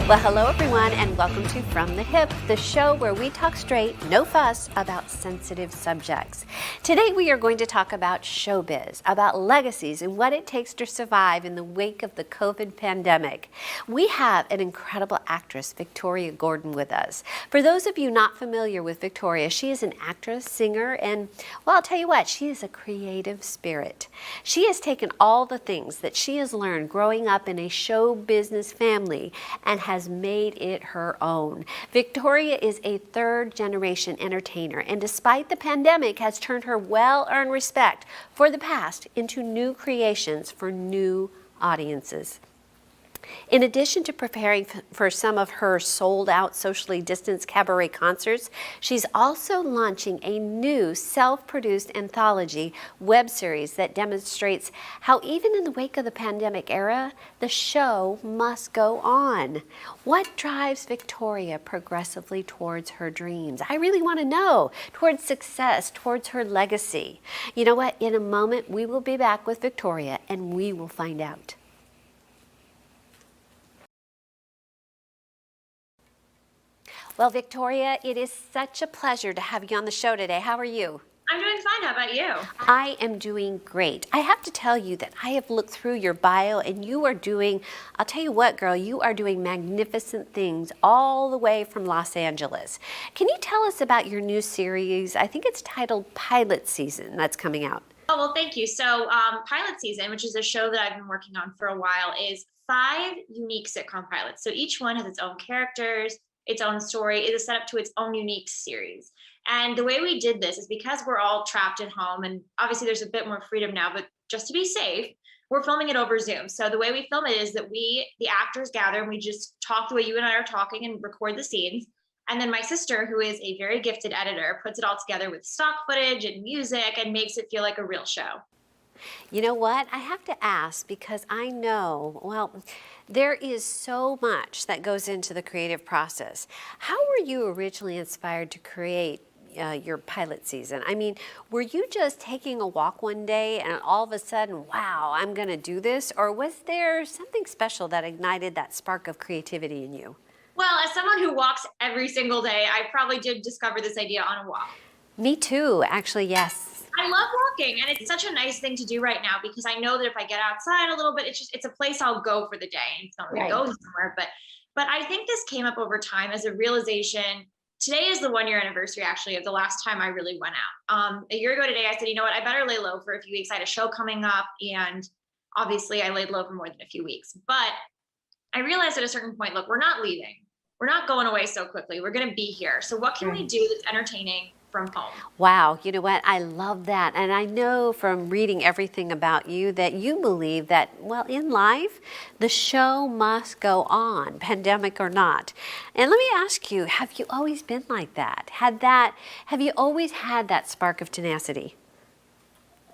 Well, hello everyone, and welcome to From the Hip, the show where we talk straight, no fuss, about sensitive subjects. Today we are going to talk about showbiz, about legacies, and what it takes to survive in the wake of the COVID pandemic. We have an incredible actress, Victoria Gordon, with us. For those of you not familiar with Victoria, she is an actress, singer, and, well, I'll tell you what, she is a creative spirit. She has taken all the things that she has learned growing up in a show business family and has made it her own. Victoria is a third-generation entertainer, and despite the pandemic, has turned her well-earned respect for the past into new creations for new audiences. In addition to preparing for some of her sold-out, socially distanced cabaret concerts, she's also launching a new self-produced anthology web series that demonstrates how even in the wake of the pandemic era, the show must go on. What drives Victoria progressively towards her dreams? I really want to know. Towards success, towards her legacy. You know what? In a moment, we will be back with Victoria and we will find out. Well, Victoria, it is such a pleasure to have you on the show today. How are you? I'm doing fine. How about you? I am doing great. I have to tell you that I have looked through your bio and you are doing, I'll tell you what, girl, you are doing magnificent things all the way from Los Angeles. Can you tell us about your new series? I think it's titled Pilot Season that's coming out. Oh, well, thank you. So Pilot Season, which is a show that I've been working on for a while, is 5 unique sitcom pilots. So each one has its own characters, its own story. It is set up to its own unique series. And the way we did this is because we're all trapped at home, and obviously there's a bit more freedom now, but just to be safe, we're filming it over Zoom. So the way we film it is that the actors gather and we just talk the way you and I are talking and record the scenes. And then my sister, who is a very gifted editor, puts it all together with stock footage and music and makes it feel like a real show. You know what? I have to ask because I know, well, there is so much that goes into the creative process. How were you originally inspired to create your pilot season? I mean, were you just taking a walk one day and all of a sudden, wow, I'm going to do this? Or was there something special that ignited that spark of creativity in you? Well, as someone who walks every single day, I probably did discover this idea on a walk. Me too, actually, yes. I love walking, and it's such a nice thing to do right now because I know that if I get outside a little bit, it's a place I'll go for the day. And it's not really going somewhere, but I think this came up over time as a realization. Today is the 1-year anniversary, actually, of the last time I really went out. A year ago today, I said, you know what, I better lay low for a few weeks. I had a show coming up, and obviously I laid low for more than a few weeks. But I realized at a certain point, look, we're not leaving. We're not going away so quickly. We're going to be here. So what can we do that's entertaining from home? Wow, you know what? I love that. And I know from reading everything about you that you believe that, well, in life, the show must go on, pandemic or not. And let me ask you, have you always been like that? Have you always had that spark of tenacity?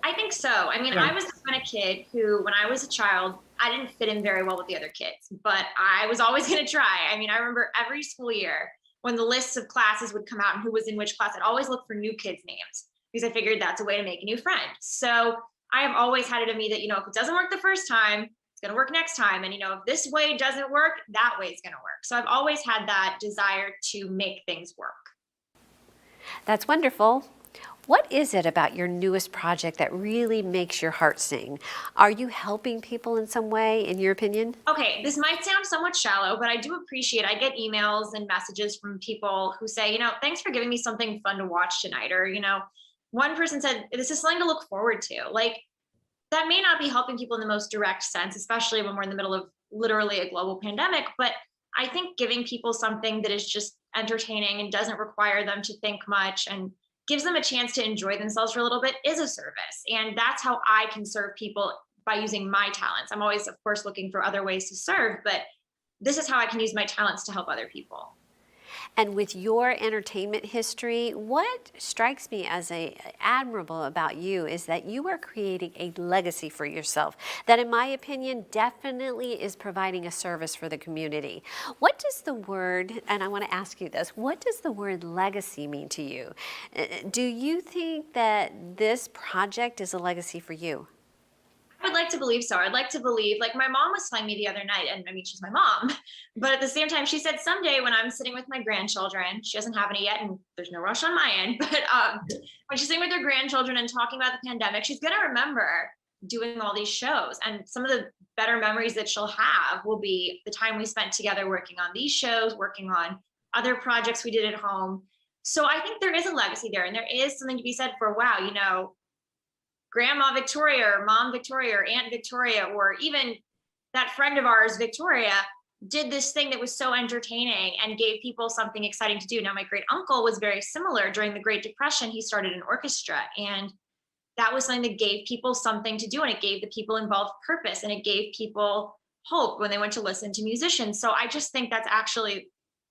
I think so. I mean, I was the kind of kid who, when I was a child, I didn't fit in very well with the other kids, but I was always going to try. I mean, I remember every school year when the lists of classes would come out and who was in which class, I'd always look for new kids' names because I figured that's a way to make a new friend. So I have always had it in me that, if it doesn't work the first time, it's going to work next time. And, if this way doesn't work, that way is going to work. So I've always had that desire to make things work. That's wonderful. What is it about your newest project that really makes your heart sing? Are you helping people in some way, in your opinion? Okay, this might sound somewhat shallow, but I do appreciate, I get emails and messages from people who say, thanks for giving me something fun to watch tonight. Or, one person said, this is something to look forward to. Like, that may not be helping people in the most direct sense, especially when we're in the middle of literally a global pandemic. But I think giving people something that is just entertaining and doesn't require them to think much and gives them a chance to enjoy themselves for a little bit is a service. And that's how I can serve people, by using my talents. I'm always, of course, looking for other ways to serve, but this is how I can use my talents to help other people. And with your entertainment history, what strikes me as admirable about you is that you are creating a legacy for yourself that, in my opinion, definitely is providing a service for the community. What does the word, and I want to ask you this, what does the word legacy mean to you? Do you think that this project is a legacy for you? I would like to believe so. I'd like to believe, like my mom was telling me the other night, and I mean, she's my mom, but at the same time, she said someday when I'm sitting with my grandchildren, she doesn't have any yet, and there's no rush on my end, but when she's sitting with her grandchildren and talking about the pandemic, she's going to remember doing all these shows. And some of the better memories that she'll have will be the time we spent together working on these shows, working on other projects we did at home. So I think there is a legacy there, and there is something to be said for, wow, you know, Grandma Victoria or Mom Victoria or Aunt Victoria, or even that friend of ours, Victoria, did this thing that was so entertaining and gave people something exciting to do. Now, my great uncle was very similar. During the Great Depression, he started an orchestra, and that was something that gave people something to do, and it gave the people involved purpose, and it gave people hope when they went to listen to musicians. So I just think that's actually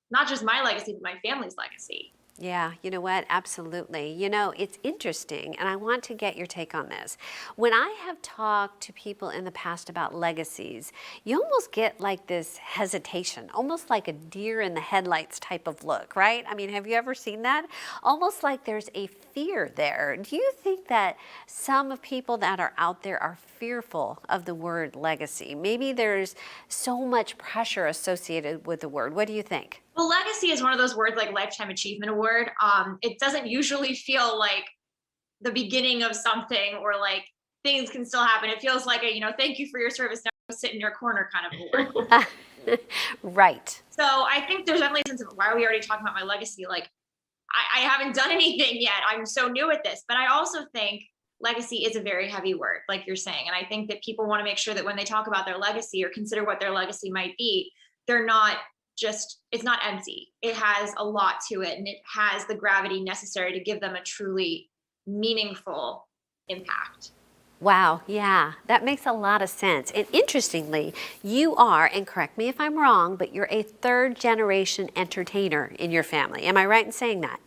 not just my legacy, but my family's legacy. Yeah, you know what? Absolutely. You know, it's interesting, and I want to get your take on this. When I have talked to people in the past about legacies, you almost get like this hesitation, almost like a deer in the headlights type of look, right? I mean, have you ever seen that? Almost like there's a fear there. Do you think that some of people that are out there are fearful of the word legacy? Maybe there's so much pressure associated with the word. What do you think? Well, legacy is one of those words like Lifetime Achievement Award. It doesn't usually feel like the beginning of something, or like things can still happen. It feels like a, you know, thank you for your service, now sit in your corner kind of award. Right. So I think there's definitely a sense of, why are we already talking about my legacy? Like I haven't done anything yet. I'm so new at this. But I also think legacy is a very heavy word, like you're saying. And I think that people want to make sure that when they talk about their legacy or consider what their legacy might be, they're not just, it's not empty. It has a lot to it, and it has the gravity necessary to give them a truly meaningful impact. Wow, yeah, that makes a lot of sense. And interestingly, you are, and correct me if I'm wrong, but you're a third generation entertainer in your family. Am I right in saying that?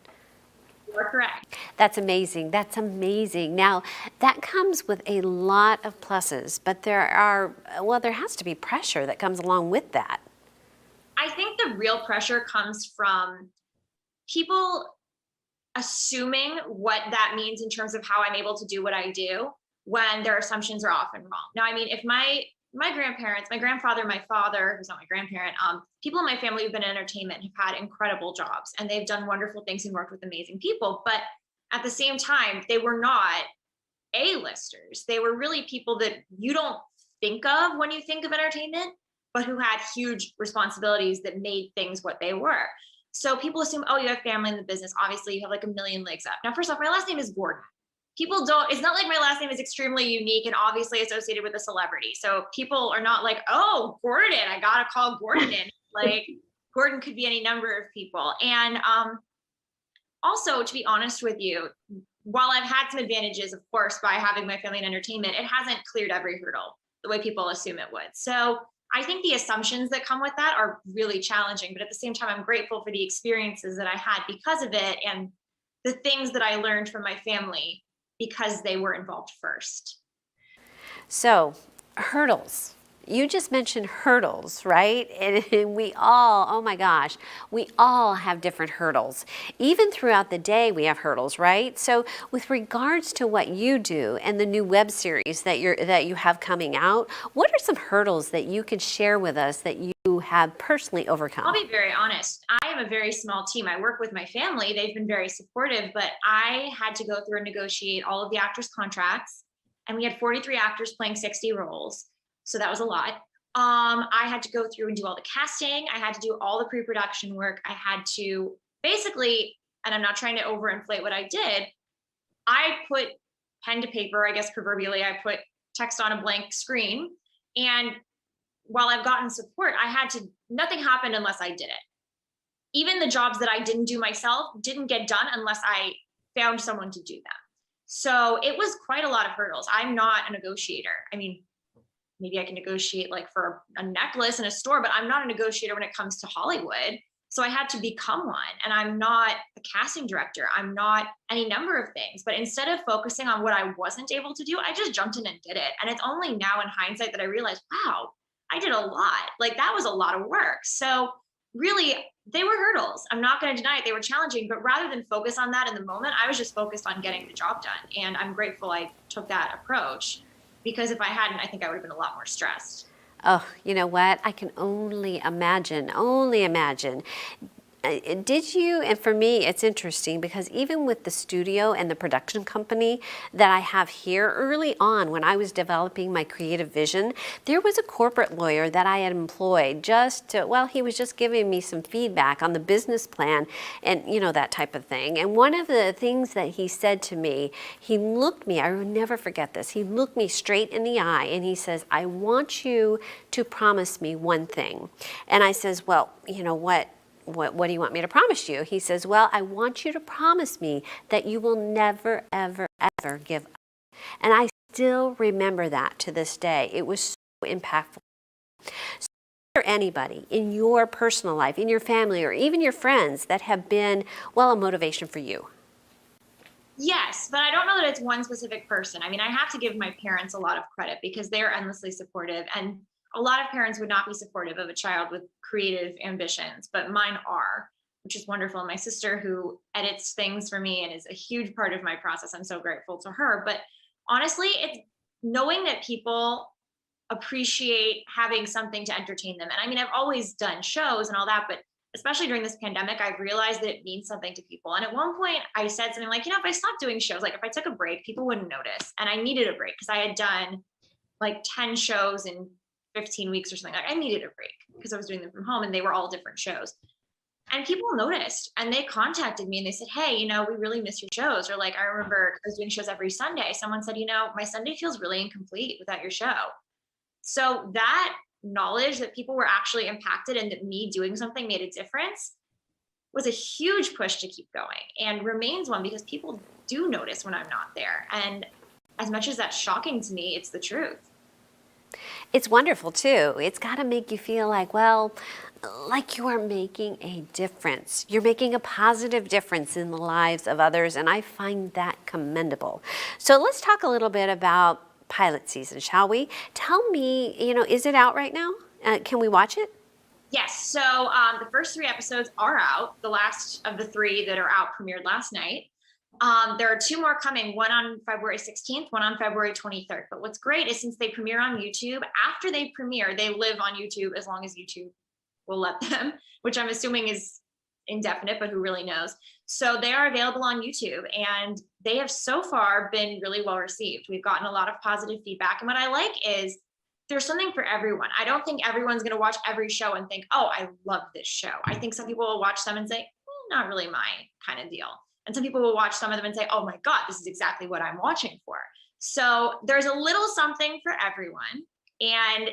You're correct. That's amazing. That's amazing. Now, that comes with a lot of pluses, but there has to be pressure that comes along with that. I think the real pressure comes from people assuming what that means in terms of how I'm able to do what I do, when their assumptions are often wrong. Now, I mean, if my grandparents, my grandfather, my father, who's not my grandparent, people in my family who've been in entertainment have had incredible jobs, and they've done wonderful things and worked with amazing people. But at the same time, they were not A-listers. They were really people that you don't think of when you think of entertainment, but who had huge responsibilities that made things what they were. So people assume, oh, you have family in the business. Obviously, you have like a million legs up. Now, first off, my last name is Gordon. People don't, it's not like my last name is extremely unique and obviously associated with a celebrity. So people are not like, oh, Gordon, I gotta call Gordon in. Like, Gordon could be any number of people. And also, to be honest with you, while I've had some advantages, of course, by having my family in entertainment, it hasn't cleared every hurdle the way people assume it would. So I think the assumptions that come with that are really challenging, but at the same time, I'm grateful for the experiences that I had because of it, and the things that I learned from my family because they were involved first. So, hurdles. You just mentioned hurdles, right? And we all, oh my gosh, we all have different hurdles. Even throughout the day, we have hurdles, right? So with regards to what you do and the new web series that you have coming out, what are some hurdles that you can share with us that you have personally overcome? I'll be very honest. I am a very small team. I work with my family. They've been very supportive, but I had to go through and negotiate all of the actors' contracts. And we had 43 actors playing 60 roles. So that was a lot. I had to go through and do all the casting. I had to do all the pre-production work. I had to basically, and I'm not trying to overinflate what I did, I put pen to paper, I guess proverbially, I put text on a blank screen. And while I've gotten support, nothing happened unless I did it. Even the jobs that I didn't do myself didn't get done unless I found someone to do them. So it was quite a lot of hurdles. I'm not a negotiator. I mean, maybe I can negotiate like for a necklace in a store, but I'm not a negotiator when it comes to Hollywood. So I had to become one. And I'm not a casting director. I'm not any number of things. But instead of focusing on what I wasn't able to do, I just jumped in and did it. And it's only now in hindsight that I realized, wow, I did a lot. Like that was a lot of work. So really, they were hurdles. I'm not going to deny it. They were challenging. But rather than focus on that in the moment, I was just focused on getting the job done. And I'm grateful I took that approach, because if I hadn't, I think I would have been a lot more stressed. Oh, you know what? I can only imagine, only imagine. Did you, and for me, it's interesting because even with the studio and the production company that I have here, early on when I was developing my creative vision, there was a corporate lawyer that I had employed just to, well, he was just giving me some feedback on the business plan and, you know, that type of thing. And one of the things that he said to me, he looked me, I will never forget this, he looked me straight in the eye and he says, I want you to promise me one thing. And I says, well, you know what? What do you want me to promise you? He says, well, I want you to promise me that you will never, ever, ever give up. And I still remember that to this day. It was so impactful. So is there anybody in your personal life, in your family, or even your friends that have been, well, a motivation for you? Yes, but I don't know that it's one specific person. I mean, I have to give my parents a lot of credit because they're endlessly supportive. And a lot of parents would not be supportive of a child with creative ambitions, but mine are, which is wonderful. And my sister, who edits things for me and is a huge part of my process, I'm so grateful to her. But honestly, it's knowing that people appreciate having something to entertain them. And I mean, I've always done shows and all that, but especially during this pandemic, I've realized that it means something to people. And at one point, I said something like, if I stopped doing shows, like if I took a break, people wouldn't notice. And I needed a break because I had done like 10 shows in 15 weeks or something. Like I needed a break because I was doing them from home and they were all different shows. And people noticed and they contacted me and they said, hey, we really miss your shows. Or like, I remember I was doing shows every Sunday. Someone said, my Sunday feels really incomplete without your show. So that knowledge that people were actually impacted and that me doing something made a difference was a huge push to keep going, and remains one because people do notice when I'm not there. And as much as that's shocking to me, it's the truth. It's wonderful too. It's got to make you feel like, well, like you are making a difference. You're making a positive difference in the lives of others, and I find that commendable. So let's talk a little bit about pilot season, shall we? Tell me, is it out right now? Can we watch it? Yes. So the first 3 episodes are out. The last of the 3 that are out premiered last night. There are 2 more coming, one on February 16th, one on February 23rd. But what's great is since they premiere on YouTube, after they premiere, they live on YouTube as long as YouTube will let them, which I'm assuming is indefinite, but who really knows? So they are available on YouTube and they have so far been really well received. We've gotten a lot of positive feedback. And what I like is there's something for everyone. I don't think everyone's going to watch every show and think, oh, I love this show. I think some people will watch some and say, not really my kind of deal. And some people will watch some of them and say, oh my God, this is exactly what I'm watching for. So there's a little something for everyone. And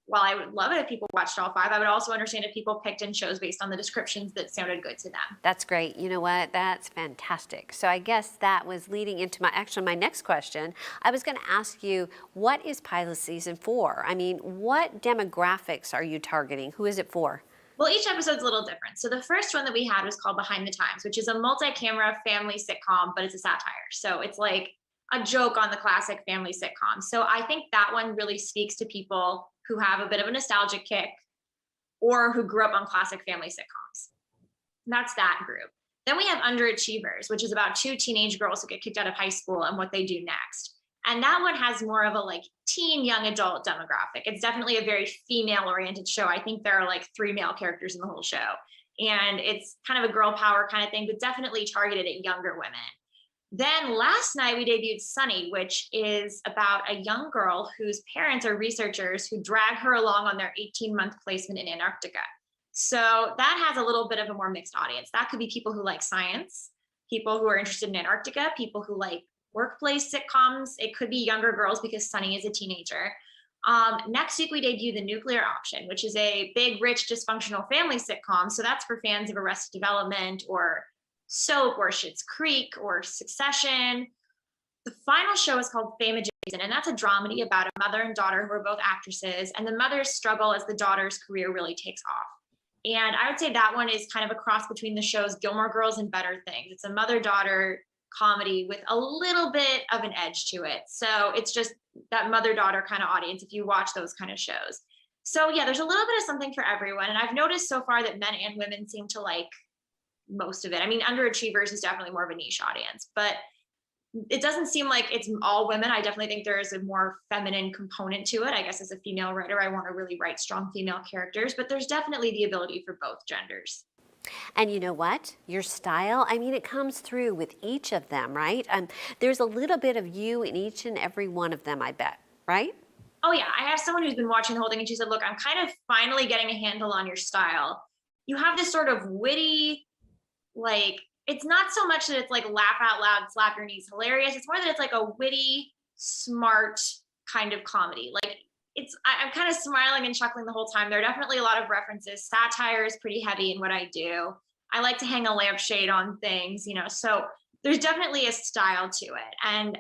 while I would love it if people watched all 5, I would also understand if people picked and chose based on the descriptions that sounded good to them. That's great. You know what? That's fantastic. So I guess that was leading into my next question. I was going to ask you, what is pilot season for? I mean, what demographics are you targeting? Who is it for? Well, each episode's a little different. So the first one that we had was called Behind the Times, which is a multi-camera family sitcom, but it's a satire. So it's like a joke on the classic family sitcom. So I think that one really speaks to people who have a bit of a nostalgic kick or who grew up on classic family sitcoms. That's that group. Then we have Underachievers, which is about 2 teenage girls who get kicked out of high school and what they do next. And that one has more of a like teen young adult demographic. It's definitely a very female oriented show. I think there are like 3 male characters in the whole show. And it's kind of a girl power kind of thing, but definitely targeted at younger women. Then last night we debuted Sunny, which is about a young girl whose parents are researchers who drag her along on their 18-month placement in Antarctica. So that has a little bit of a more mixed audience. That could be people who like science, people who are interested in Antarctica, people who like workplace sitcoms. It could be younger girls because Sunny is a teenager. Next week we debut The Nuclear Option, which is a big, rich, dysfunctional family sitcom. So that's for fans of Arrested Development or Soap or Schitt's Creek or Succession. The final show is called Fame Adjacent, and that's a dramedy about a mother and daughter who are both actresses, and the mother's struggle as the daughter's career really takes off. And I would say that one is kind of a cross between the shows Gilmore Girls and Better Things. It's a mother-daughter comedy with a little bit of an edge to it. So it's just that mother-daughter kind of audience if you watch those kind of shows. So yeah, there's a little bit of something for everyone. And I've noticed so far that men and women seem to like most of it. I mean, Underachievers is definitely more of a niche audience, but it doesn't seem like it's all women. I definitely think there is a more feminine component to it. I guess as a female writer, I want to really write strong female characters, but there's definitely the ability for both genders. And you know what? Your style, I mean, it comes through with each of them, right? There's a little bit of you in each and every one of them, I bet, right? Oh yeah, I have someone who's been watching the whole thing and she said, look, I'm kind of finally getting a handle on your style. You have this sort of witty, like, it's not so much that it's like laugh out loud, slap your knees, hilarious. It's more that it's like a witty, smart kind of comedy. Like I'm kind of smiling and chuckling the whole time. There are definitely a lot of references. Satire is pretty heavy in what I do. I like to hang a lampshade on things, so there's definitely a style to it. And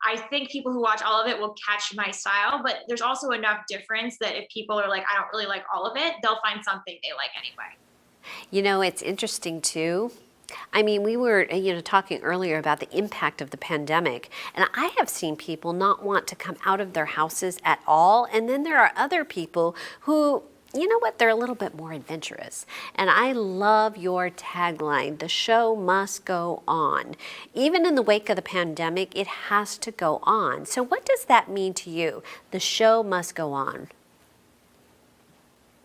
I think people who watch all of it will catch my style, but there's also enough difference that if people are like, I don't really like all of it, they'll find something they like anyway. It's interesting too. I mean, we were, talking earlier about the impact of the pandemic, and I have seen people not want to come out of their houses at all. And then there are other people who, they're a little bit more adventurous. And I love your tagline, the show must go on. Even in the wake of the pandemic, it has to go on. So what does that mean to you? The show must go on.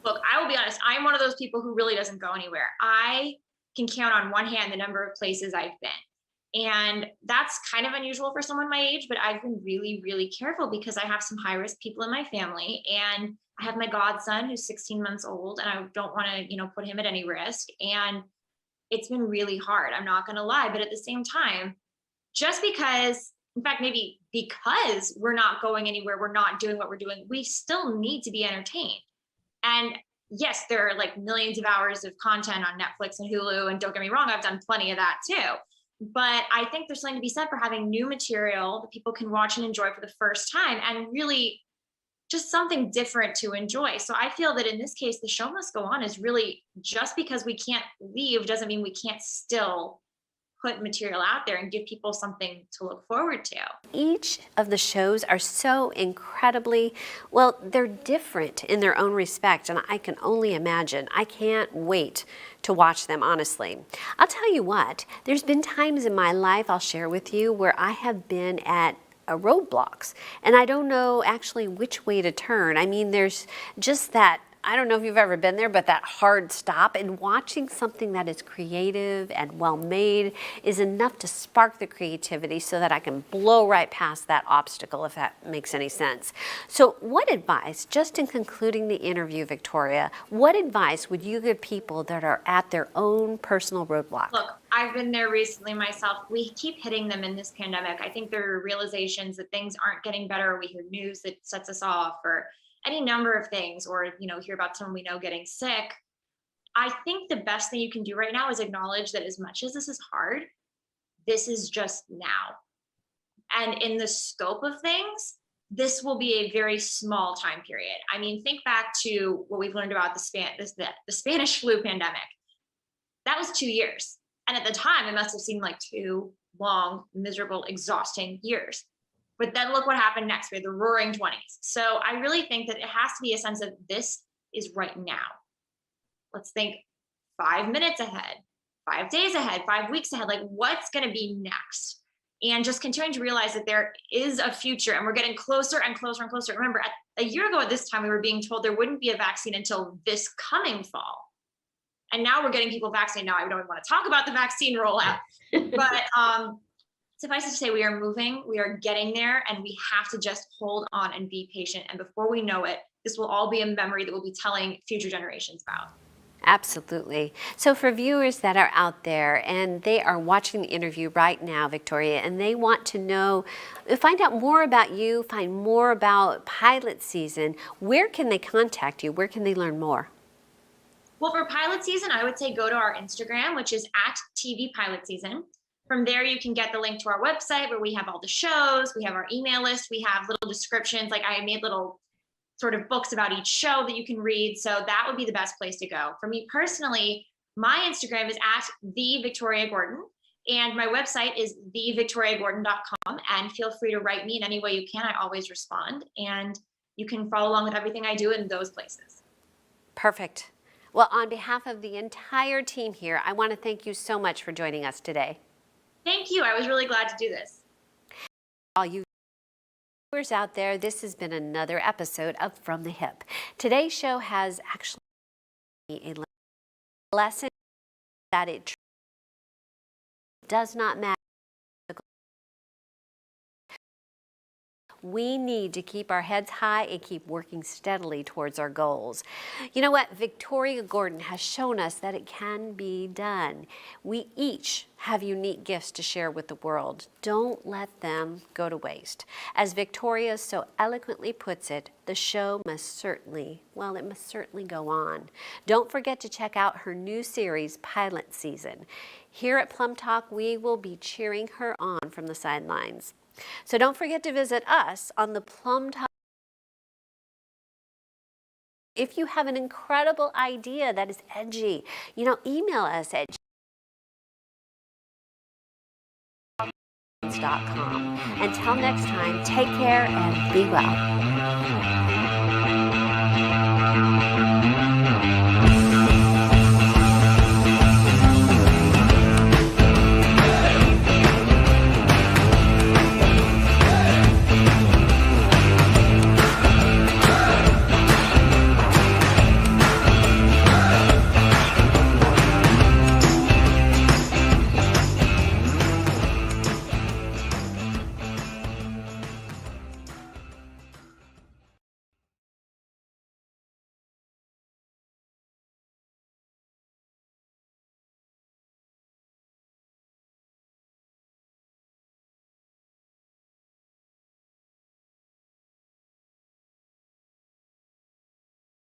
Look, I will be honest, I'm one of those people who really doesn't go anywhere. I can count on one hand the number of places I've been. And that's kind of unusual for someone my age, but I've been really, really careful because I have some high risk people in my family. And I have my godson who's 16 months old, and I don't want to, put him at any risk. And it's been really hard. I'm not going to lie. But at the same time, just because, in fact, maybe because we're not going anywhere, we're not doing what we're doing, we still need to be entertained. And yes, there are like millions of hours of content on Netflix and Hulu. And don't get me wrong, I've done plenty of that too. But I think there's something to be said for having new material that people can watch and enjoy for the first time, and really just something different to enjoy. So I feel that in this case, the show must go on is really, just because we can't leave doesn't mean we can't still put material out there and give people something to look forward to. Each of the shows are so incredibly, well, they're different in their own respect, and I can only imagine. I can't wait to watch them, honestly. I'll tell you what, there's been times in my life, I'll share with you, where I have been at roadblocks, and I don't know actually which way to turn. I mean, there's just that, I don't know if you've ever been there, but that hard stop, and watching something that is creative and well made is enough to spark the creativity so that I can blow right past that obstacle, if that makes any sense. So what advice, just in concluding the interview, Victoria, what advice would you give people that are at their own personal roadblock? Look, I've been there recently myself. We keep hitting them in this pandemic. I think there are realizations that things aren't getting better. We hear news that sets us off, or any number of things, or hear about someone we know getting sick. I think the best thing you can do right now is acknowledge that as much as this is hard, this is just now. And in the scope of things, this will be a very small time period. I mean, think back to what we've learned about the Spanish flu pandemic. That was 2 years. And at the time, it must have seemed like 2 long, miserable, exhausting years. But then look what happened next. We had the roaring 20s. So I really think that it has to be a sense of this is right now. Let's think 5 minutes ahead, 5 days ahead, 5 weeks ahead, like what's going to be next? And just continuing to realize that there is a future, and we're getting closer and closer and closer. Remember, a year ago at this time, we were being told there wouldn't be a vaccine until this coming fall. And now we're getting people vaccinated. Now I don't even want to talk about the vaccine rollout, but suffice it to say, we are moving, we are getting there, and we have to just hold on and be patient. And before we know it, this will all be a memory that we'll be telling future generations about. Absolutely. So for viewers that are out there and they are watching the interview right now, Victoria, and they want to know, find out more about you, find more about pilot season, where can they contact you? Where can they learn more? Well, for pilot season, I would say go to our Instagram, which is @tvpilotseason. From there, you can get the link to our website where we have all the shows, we have our email list, we have little descriptions. Like I made little sort of books about each show that you can read. So that would be the best place to go. For me personally, my Instagram is at the Victoria Gordon, and my website is thevictoriagordon.com. And feel free to write me in any way you can. I always respond, and you can follow along with everything I do in those places. Perfect. Well, on behalf of the entire team here, I want to thank you so much for joining us today. Thank you. I was really glad to do this. All you viewers out there, this has been another episode of From the Hip. Today's show has actually a lesson that it does not matter. We need to keep our heads high and keep working steadily towards our goals. You know what? Victoria Gordon has shown us that it can be done. We each have unique gifts to share with the world. Don't let them go to waste. As Victoria so eloquently puts it, the show must certainly go on. Don't forget to check out her new series, Pilot Season. Here at Plum Talk, we will be cheering her on from the sidelines. So don't forget to visit us on the Plum Talk. If you have an incredible idea that is edgy, email us at Until next time, take care and be well.